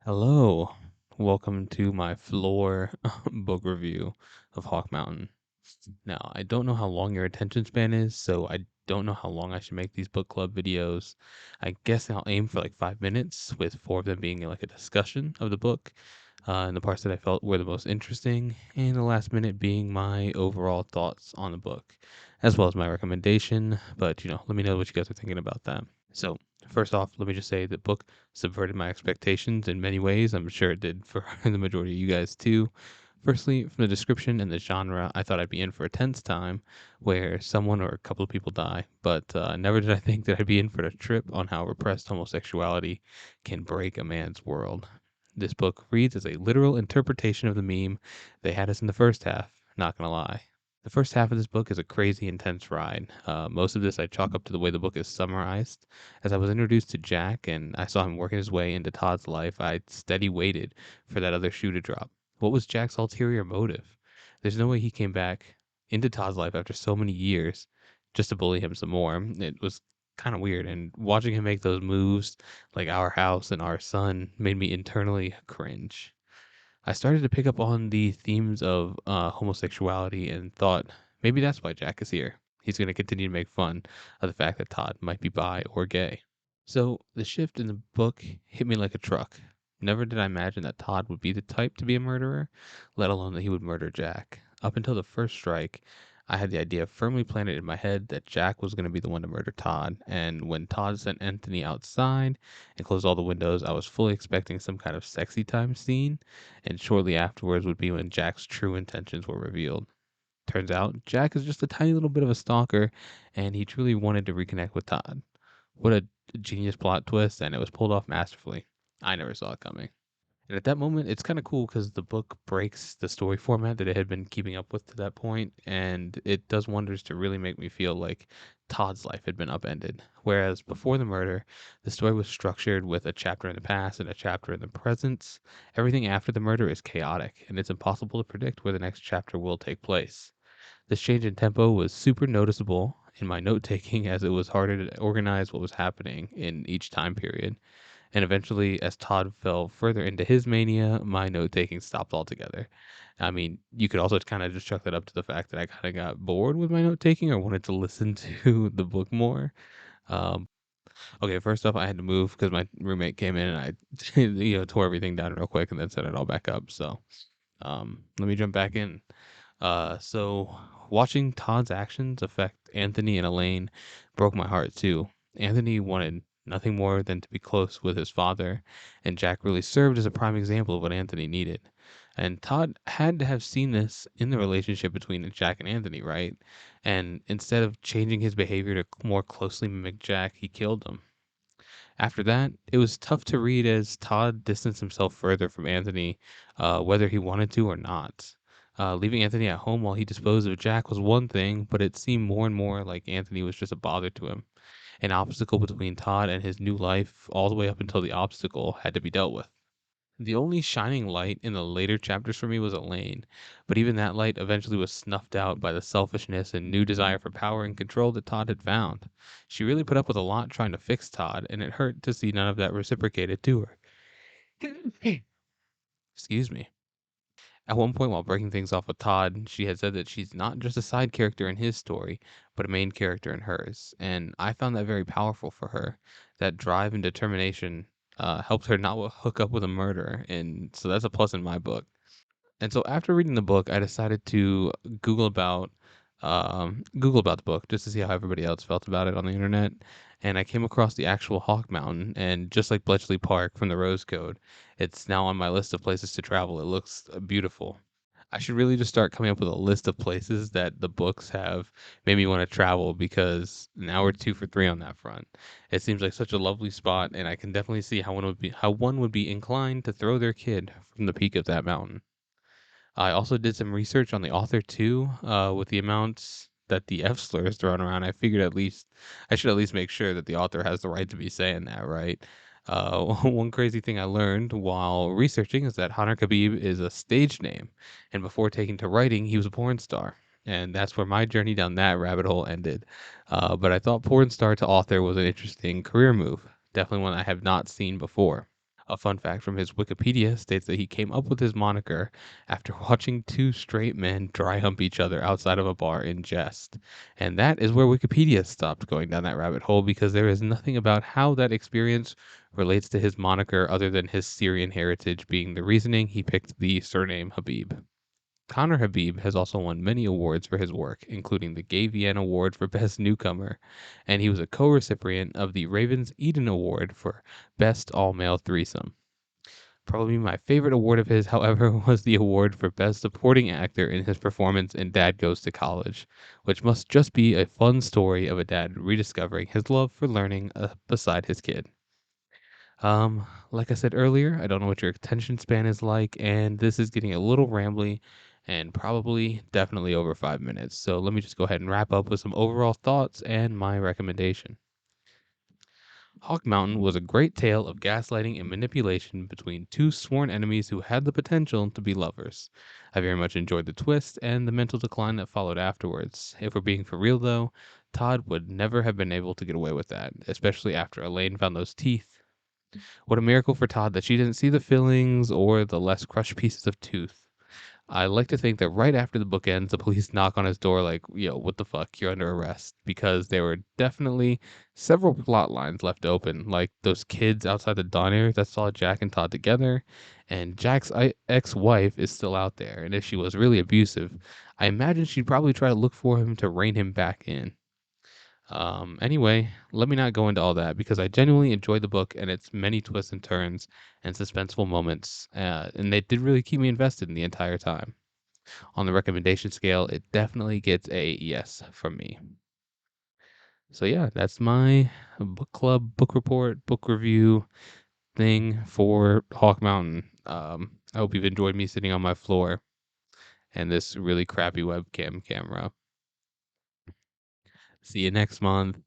Hello, welcome to my floor book review of Hawk Mountain. Now, I don't know how long your attention span is, so I don't know how long I should make these book club videos. I guess I'll aim for like 5 minutes, with four of them being like a discussion of the book, and the parts that I felt were the most interesting, and the last minute being my overall thoughts on the book, as well as my recommendation. But, let me know what you guys are thinking about that. So, first off, let me just say the book subverted my expectations in many ways. I'm sure it did for the majority of you guys too. Firstly, from the description and the genre, I thought I'd be in for a tense time where someone or a couple of people die, but never did I think that I'd be in for a trip on how repressed homosexuality can break a man's world. This book reads as a literal interpretation of the meme they had us in the first half, not gonna lie. The first half of this book is a crazy intense ride. Most of this I chalk up to the way the book is summarized. As I was introduced to Jack and I saw him working his way into Todd's life, I steady waited for that other shoe to drop. What was Jack's ulterior motive? There's no way he came back into Todd's life after so many years just to bully him some more. It was kind of weird, and watching him make those moves, like our house and our son, made me internally cringe. I started to pick up on the themes of homosexuality and thought maybe that's why Jack is here. He's going to continue to make fun of the fact that Todd might be bi or gay. So the shift in the book hit me like a truck. Never did I imagine that Todd would be the type to be a murderer, let alone that he would murder Jack. Up until the first strike, I had the idea firmly planted in my head that Jack was going to be the one to murder Todd, and when Todd sent Anthony outside and closed all the windows, I was fully expecting some kind of sexy time scene, and shortly afterwards would be when Jack's true intentions were revealed. Turns out, Jack is just a tiny little bit of a stalker, and he truly wanted to reconnect with Todd. What a genius plot twist, and it was pulled off masterfully. I never saw it coming. And at that moment, it's kind of cool because the book breaks the story format that it had been keeping up with to that point, and it does wonders to really make me feel like Todd's life had been upended. Whereas before the murder, the story was structured with a chapter in the past and a chapter in the present. Everything after the murder is chaotic, and it's impossible to predict where the next chapter will take place. This change in tempo was super noticeable in my note taking as it was harder to organize what was happening in each time period. And eventually, as Todd fell further into his mania, my note taking stopped altogether. I mean, you could also kind of just chuck that up to the fact that I kind of got bored with my note taking or wanted to listen to the book more. Um, okay, first off, I had to move because my roommate came in and I, tore everything down real quick and then set it all back up. So, let me jump back in. So watching Todd's actions affect Anthony and Elaine broke my heart too. Anthony wanted nothing more than to be close with his father, and Jack really served as a prime example of what Anthony needed. And Todd had to have seen this in the relationship between Jack and Anthony, right? And instead of changing his behavior to more closely mimic Jack, he killed him. After that, it was tough to read as Todd distanced himself further from Anthony, whether he wanted to or not. Leaving Anthony at home while he disposed of Jack was one thing, but it seemed more and more like Anthony was just a bother to him, an obstacle between Todd and his new life, all the way up until the obstacle had to be dealt with. The only shining light in the later chapters for me was Elaine, but even that light eventually was snuffed out by the selfishness and new desire for power and control that Todd had found. She really put up with a lot trying to fix Todd, and it hurt to see none of that reciprocated to her. Excuse me. At one point, while breaking things off with Todd, she had said that she's not just a side character in his story, but a main character in hers. And I found that very powerful for her. That drive and determination helped her not hook up with a murderer. And so that's a plus in my book. And so after reading the book, I decided to Google about Google about the book just to see how everybody else felt about it on the internet. And I came across the actual Hawk Mountain, and just like Bletchley Park from the Rose Code, it's now on my list of places to travel. It looks beautiful. I should really just start coming up with a list of places that the books have made me want to travel because now we're 2 for 3 on that front. It seems like such a lovely spot, and I can definitely see how one would be inclined to throw their kid from the peak of that mountain. I also did some research on the author too, with the amounts that the F slur is thrown around. I figured at least I should at least make sure that the author has the right to be saying that, right? One crazy thing I learned while researching is that Hunter Khabib is a stage name, and before taking to writing, he was a porn star. And that's where my journey down that rabbit hole ended. But I thought porn star to author was an interesting career move. Definitely one I have not seen before. A fun fact from his Wikipedia states that he came up with his moniker after watching two straight men dry hump each other outside of a bar in jest. And that is where Wikipedia stopped going down that rabbit hole because there is nothing about how that experience relates to his moniker other than his Syrian heritage being the reasoning he picked the surname Habib. Connor Habib has also won many awards for his work, including the Gay Vienna Award for Best Newcomer, and he was a co-recipient of the Ravens Eden Award for Best All-Male Threesome. Probably my favorite award of his, however, was the award for Best Supporting Actor in his performance in Dad Goes to College, which must just be a fun story of a dad rediscovering his love for learning beside his kid. Like I said earlier, I don't know what your attention span is like, and this is getting a little rambly and probably definitely over 5 minutes. So let me just go ahead and wrap up with some overall thoughts and my recommendation. Hawk Mountain was a great tale of gaslighting and manipulation between two sworn enemies who had the potential to be lovers. I very much enjoyed the twist and the mental decline that followed afterwards. If we're being for real though, Todd would never have been able to get away with that, especially after Elaine found those teeth. What a miracle for Todd that she didn't see the fillings or the less crushed pieces of tooth. I like to think that right after the book ends, the police knock on his door like, yo, what the fuck? You're under arrest. Because there were definitely several plot lines left open, like those kids outside the diner that saw Jack and Todd together. And Jack's ex wife is still out there. And if she was really abusive, I imagine she'd probably try to look for him to rein him back in. Anyway, let me not go into all that because I genuinely enjoyed the book and its many twists and turns and suspenseful moments, and they did really keep me invested in the entire time. On the recommendation scale, it definitely gets a yes from me. So yeah, that's my book club, book report, book review thing for Hawk Mountain. I hope you've enjoyed me sitting on my floor and this really crappy webcam camera. See you next month.